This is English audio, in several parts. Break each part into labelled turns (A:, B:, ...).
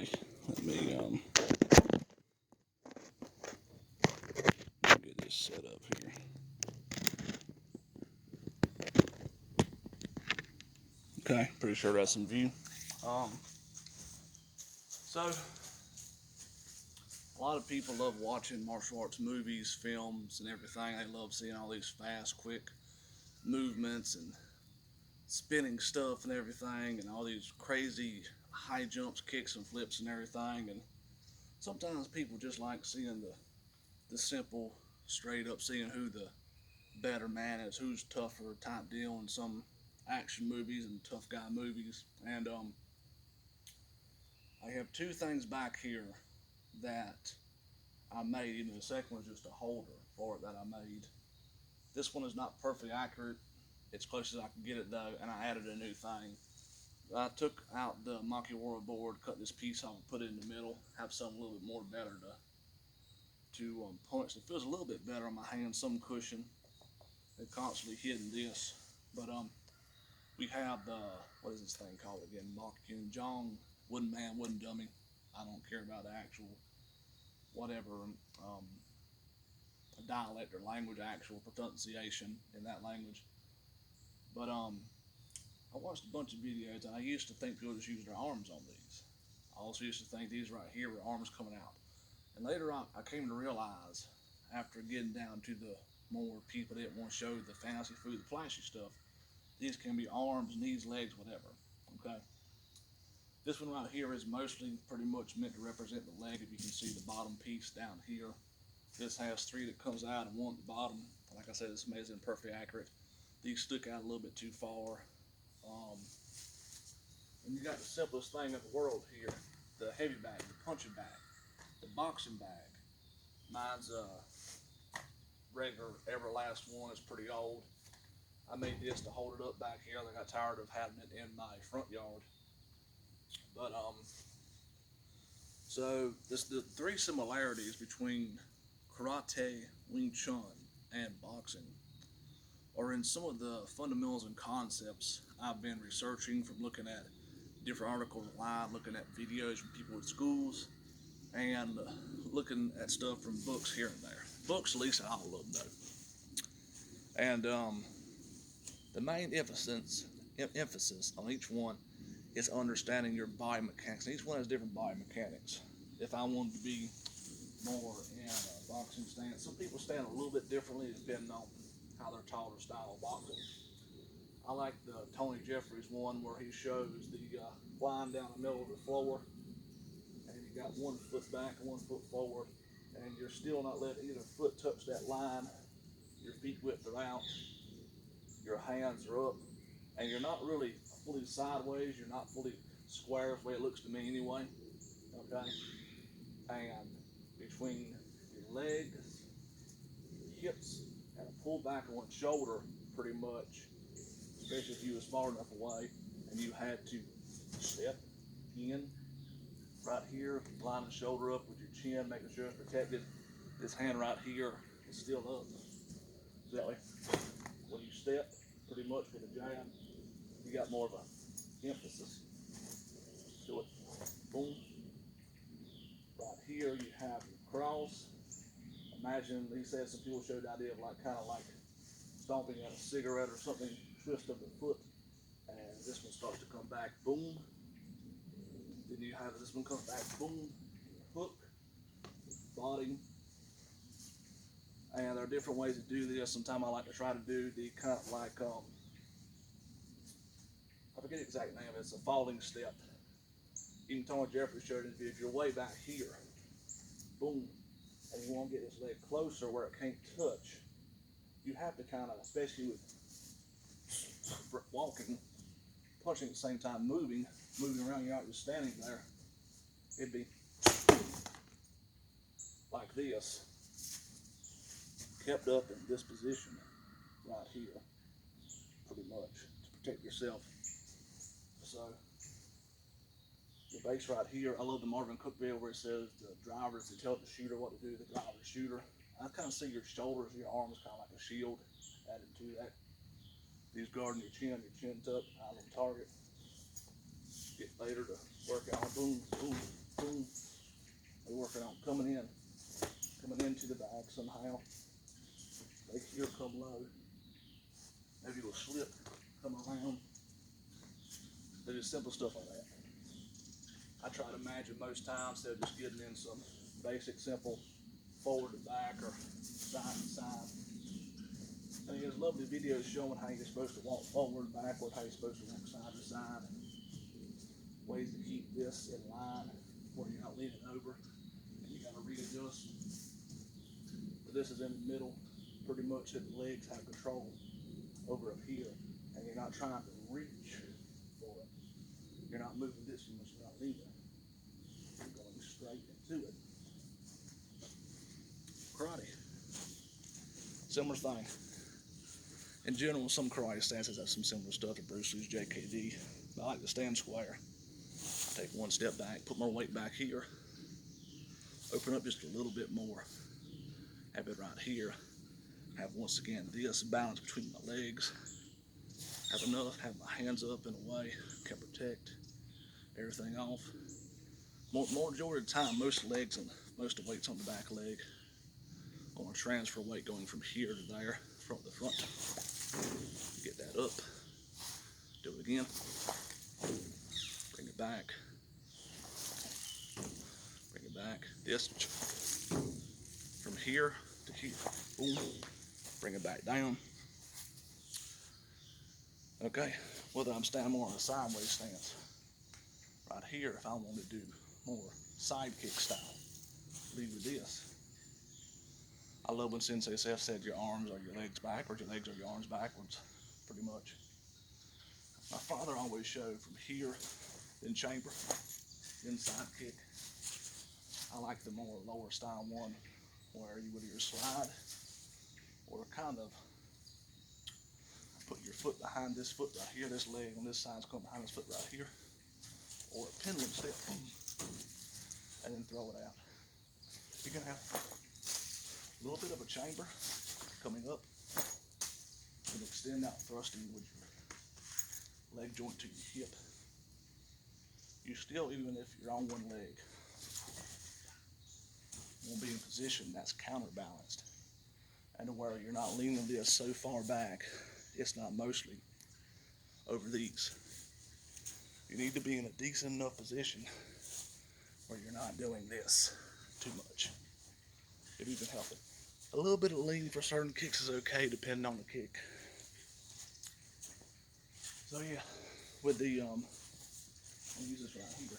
A: Okay, let me get this set up here. Okay, pretty sure that's in view. Um, so a lot of people love watching martial arts movies, films, and everything. They love seeing all these fast, quick movements and spinning stuff and everything, and all these crazy high jumps, kicks, and flips and everything. And sometimes people just like seeing the simple, straight up seeing who the better man is, who's tougher type deal in some action movies and tough guy movies. And I have two things back here that I made. Even the second one is just a holder for it that I made. This one is not perfectly accurate. It's close as I can get it though, and I added a new thing. I took out the Maki World board, cut this piece off, and put it in the middle. Have something a little bit more better to punch. It feels a little bit better on my hand, some cushion. They're constantly hitting this, but we have the what is this thing called again? Bakyun Jong, wooden man, wooden dummy. I don't care about the actual whatever um, dialect or language, actual pronunciation in that language. But I watched a bunch of videos, and I used to think people just use their arms on these. I also used to think these right here were arms coming out. And later on, I came to realize, after getting down to the more people that didn't want to show the fancy food, the flashy stuff, these can be arms, knees, legs, whatever. Okay. This one right here is mostly pretty much meant to represent the leg. If you can see the bottom piece down here, this has three that comes out and one at the bottom. Like I said, this isn't perfectly accurate. These stuck out a little bit too far. Um, and you got the simplest thing in the world here: the heavy bag, the punching bag, the boxing bag. Mine's regular, ever last one. It's pretty old. I made this to hold it up back here. I got tired of having it in my front yard. But so this the three similarities between karate, Wing Chun, and boxing are in some of the fundamentals and concepts I've been researching from looking at different articles online, looking at videos from people at schools, and looking at stuff from books here and there. Books, at least all of them, though. And the main emphasis on each one is understanding your body mechanics. And each one has different body mechanics. If I wanted to be more in a boxing stance, some people stand a little bit differently depending on how they're taught or style of boxing. I like the Tony Jeffries one where he shows the line down the middle of the floor, and you got 1 foot back and 1 foot forward, and you're still not letting either foot touch that line. Your feet width are out, your hands are up, and you're not really fully sideways. You're not fully square, the way it looks to me anyway. Okay, and between your legs, your hips, and a pull back of one shoulder, pretty much. Especially if you was far enough away and you had to step in right here, line the shoulder up with your chin, making sure it's protected. This hand right here is still up. So that way, when you step, pretty much with a jab, you got more of an emphasis to it. Boom. Right here, you have your cross. Imagine, he said some people showed the idea of like kind of like stomping at a cigarette or something, twist of the foot, and this one starts to come back, boom. Then you have this one comes back, boom, hook, body. And there are different ways to do this. Sometimes I like to try to do the kind of like, I forget the exact name, it's a falling step. Even Tony Jeffries showed it. If you're way back here, boom, and you want to get this leg closer where it can't touch, you have to kind of, especially with walking, punching at the same time, moving around, you're not just standing there. It'd be like this, kept up in this position right here, pretty much, to protect yourself. So, your base right here, I love the Marvin Cook video where it says the drivers, they tell the shooter what to do, the driver, the shooter. I kind of see your shoulders, your arms kind of like a shield added to that. These guarding your chin tucked, eyes on target. Get later to work out, boom, boom. back somehow. Make here come low. Maybe you'll slip, come around. They do simple stuff like that. I try to imagine most times they're just getting in some basic, simple forward to back or side to side. I mean, there's lovely videos showing how you're supposed to walk forward and backward, how you're supposed to walk side to side, and ways to keep this in line where you're not leaning over. And you got to readjust. But this is in the middle, pretty much that the legs have control over up here, and you're not trying to reach for it. You're not moving this much, you're not leaning. You're going straight into it. Karate. Similar thing. In general, some karate stances have some similar stuff to Bruce Lee's JKD. I like to stand square. Take one step back, put my weight back here. Open up just a little bit more. Have it right here. Have once again this balance between my legs. Have enough, have my hands up in a way, can protect everything off. More majority of the time, most legs and most of the weight's on the back leg. I'm gonna transfer weight going from here to there, from the front. Get that up. Do it again. Bring it back. Bring it back. This from here to here. Boom. Bring it back down. Okay. Whether I'm standing more on a sideways stance. Right here, if I want to do more side kick style, lead with this. I love when Sensei Seth said your arms are your legs backwards, your legs are your arms backwards, pretty much. My father always showed from here, in chamber, inside kick. I like the more lower style one, where you would either slide or kind of put your foot behind this foot right here, this leg on this side's coming behind this foot right here, or a pendulum step, and then throw it out. You can have a little bit of a chamber coming up and extend out thrusting with your leg joint to your hip. You still, even if you're on one leg, won't be in a position that's counterbalanced, and where you're not leaning this so far back, it's not mostly over these. You need to be in a decent enough position where you're not doing this too much. If you can help it. A little bit of lean for certain kicks is okay, depending on the kick. So yeah, with the I'll use this right here.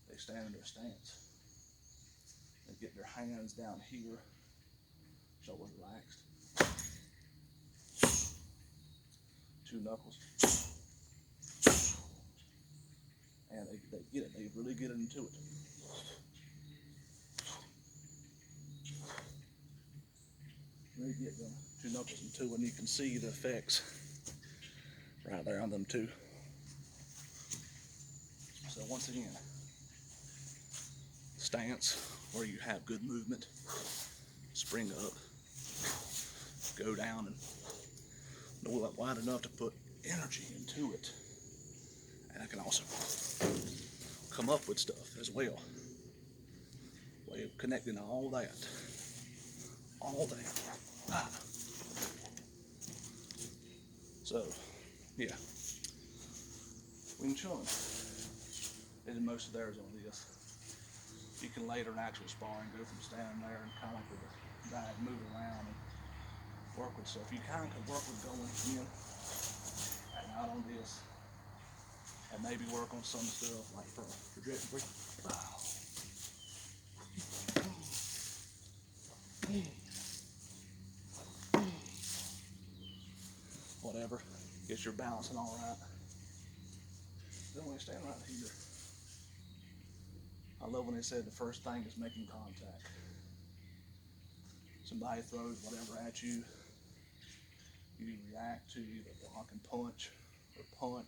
A: They stand in their stance. They get their hands down here, shoulders relaxed. Two knuckles. And they get it, they really get into it. Really get them two knuckles into it, and you can see the effects right there on them too. So once again, stance where you have good movement, spring up, go down, and know that wide enough to put energy into it. And I can also come up with stuff as well. Way of connecting all that. All that. Ah. So, yeah. Wing Chun is most of theirs on this. You can later in actual sparring go from standing there and kind of like with a bag, move around and work with stuff. You kind of can work with going in and out on this, and maybe work on some stuff like for trajectory. Whatever, get your balancing all right. Then when you stand right here, I love when they said the first thing is making contact. Somebody throws whatever at you, you react to either block and punch, or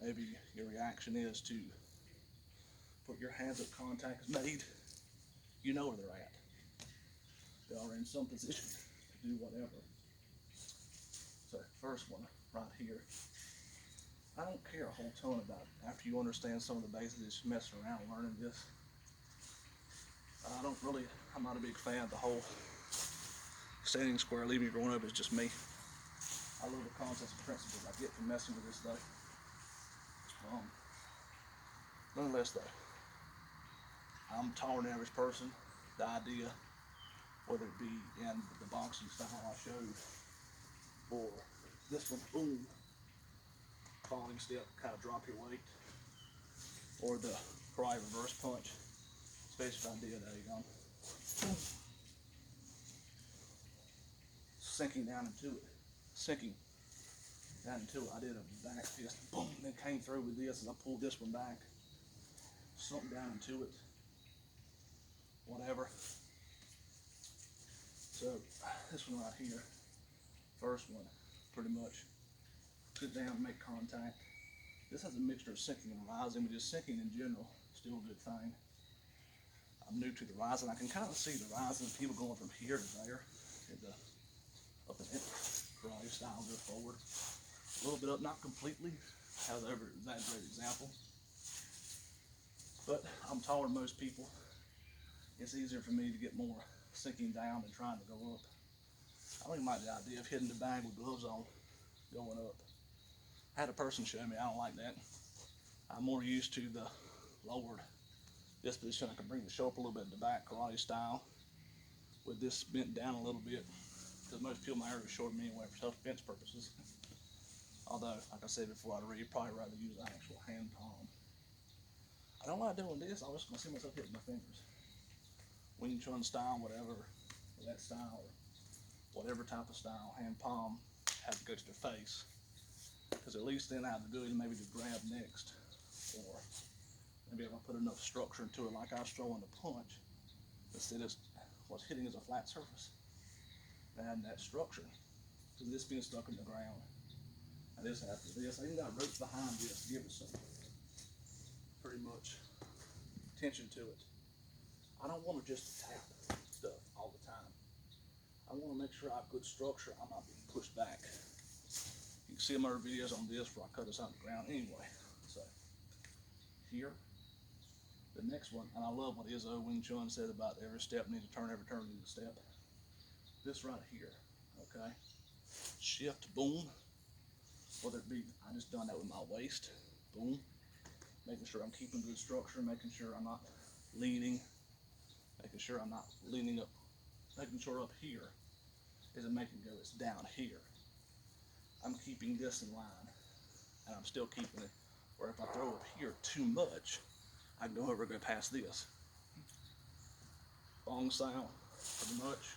A: maybe your reaction is to put your hands up, contact is made, you know where they're at. They are in some position to do whatever. So first one, right here. I don't care a whole ton about it. After you understand some of the basics, just messing around learning this. I'm not a big fan of the whole standing square leaving your groin open. It's just me. I love the concepts and principles I get from messing with this though. Nonetheless though, I'm a taller than average person. The idea, whether it be in the boxing style I showed, or this one, boom, falling step, kind of drop your weight, or the karate reverse punch. It's basic idea, there you go. Sinking down into it. Sinking down into it. I did a back fist, boom, then came through with this as I pulled this one back. Sunk down into it. Whatever. So, this one right here, first one, pretty much. Sit down and make contact. This has a mixture of sinking and rising, but just sinking in general, still a good thing. I'm new to the rising. I can kind of see the rising of people going from here to there. Up and in karate style, go forward. A little bit up, not completely. However, exaggerated example. But I'm taller than most people. It's easier for me to get more sinking down than trying to go up. I don't even like the idea of hitting the bag with gloves on, going up. I had a person show me, I don't like that. I'm more used to the lowered disposition. I can bring the show up a little bit in the back, karate style, with this bent down a little bit, because most people my area are short me anyway for self-defense purposes. Although, like I said before, I'd probably rather use an actual hand palm. I don't like doing this. I'm just gonna see myself hitting my fingers. Wing Chun style, whatever, or that style, or whatever type of style, hand palm, have to go to the face. Because at least then I have the ability maybe to grab next, or maybe if I put enough structure into it, like I was throwing the punch, instead of what's hitting is a flat surface, and that structure, because this being stuck in the ground, and this after this, I even got ropes behind this to give it some pretty much tension to it. I don't want to just tap stuff all the time. I want to make sure I have good structure. I'm not being pushed back. You can see my other videos on this where I cut this out of the ground anyway. So here, the next one, and I love what Izzo Wing Chun said about every step needs a turn, every turn needs a step. This right here, okay? Shift, boom. Whether it be, I just done that with my waist, boom. Making sure I'm keeping good structure, making sure I'm not leaning, making sure I'm not leaning up, making sure up here isn't making it go, it's down here. I'm keeping this in line, and I'm still keeping it, where if I throw up here too much, I can go over and go past this. Long style, pretty much.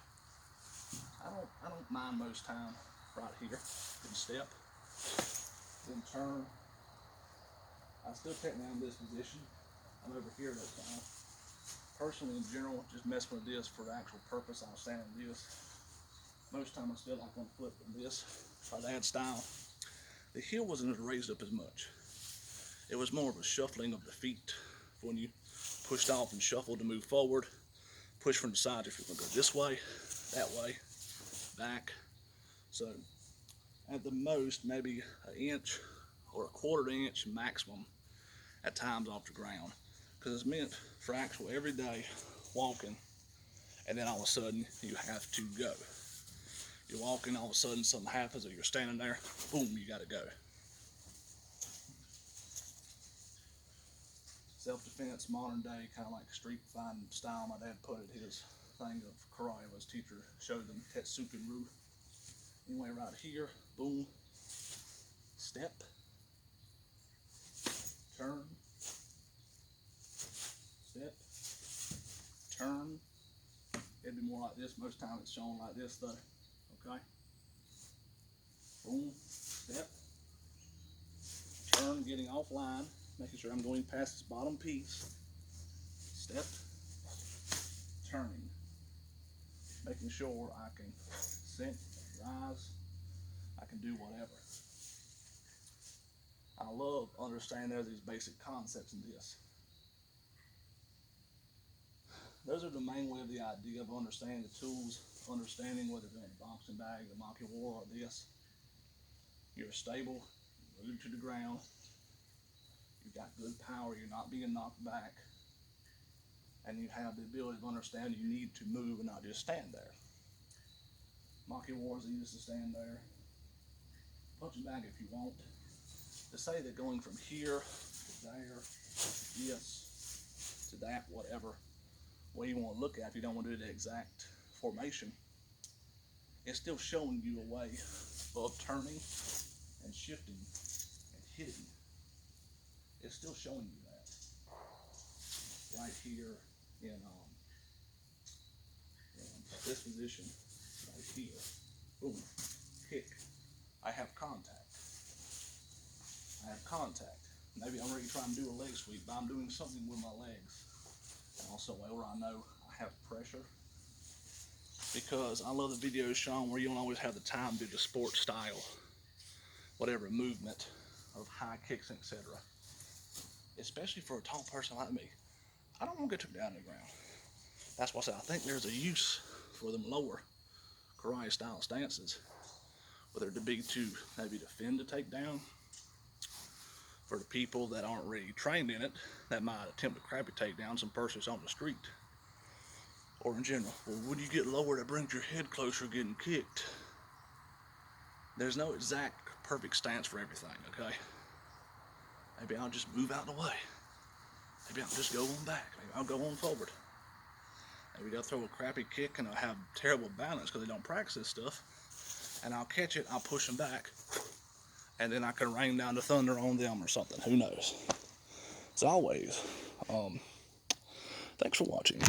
A: I don't mind most time right here, then step, then turn. I still take me in this position. I'm over here that time. Personally, in general, just messing with this for the actual purpose, I'll stand in this. Most time I still like on flip in this, try to add style. The heel wasn't as raised up as much. It was more of a shuffling of the feet when you pushed off and shuffled to move forward. Push from the side if you're gonna go this way, that way, back. So at the most, maybe an inch or a quarter inch maximum at times off the ground. Because it's meant for actual everyday walking, and then all of a sudden you have to go. You're walking, all of a sudden something happens, or you're standing there, boom, you gotta go. Self-defense, modern day, kind of like street fighting style. My dad put it, his thing of karate, his teacher showed them Tetsuken Ryu. Anyway, right here, boom, step, turn, step, turn. It'd be more like this. Most times it's shown like this though, okay? Boom, step, turn, getting offline, making sure I'm going past this bottom piece, step, turning, making sure I can sink, rise, I can do whatever. I love understanding there's these basic concepts in this. Those are the main way of the idea of understanding the tools, understanding whether they're in a boxing bag, the Maki War, or this. You're stable, you're rooted to the ground, you've got good power, you're not being knocked back. and you have the ability to understand you need to move and not just stand there. Maki War is easy to stand there. Punch it back if you want. To say that going from here to there, yes, to that, whatever way you want to look at, if you don't want to do the exact formation, it's still showing you a way of turning and shifting and hitting. It's still showing you that right here in this position right here. Boom, kick. I have contact. Maybe I'm ready to try and do a leg sweep, but I'm doing something with my legs. And also where I know I have pressure. Because I love the videos, Sean, where you don't always have the time to do the sport style, whatever movement of high kicks, etc. Especially for a tall person like me. I don't want to get too down to the ground. That's why I said I think there's a use for them lower karate style stances, whether it be to maybe defend the takedown, for the people that aren't really trained in it, that might attempt a crappy takedown, some persons on the street, or in general. Well, when you get lower, that brings your head closer getting kicked. There's no exact perfect stance for everything, okay? Maybe I'll just move out of the way. Maybe I'll just go on back. Maybe I'll go on forward. Maybe they'll throw a crappy kick and I'll have terrible balance because they don't practice this stuff. And I'll catch it, I'll push them back, and then I can rain down the thunder on them or something. Who knows? As always, thanks for watching.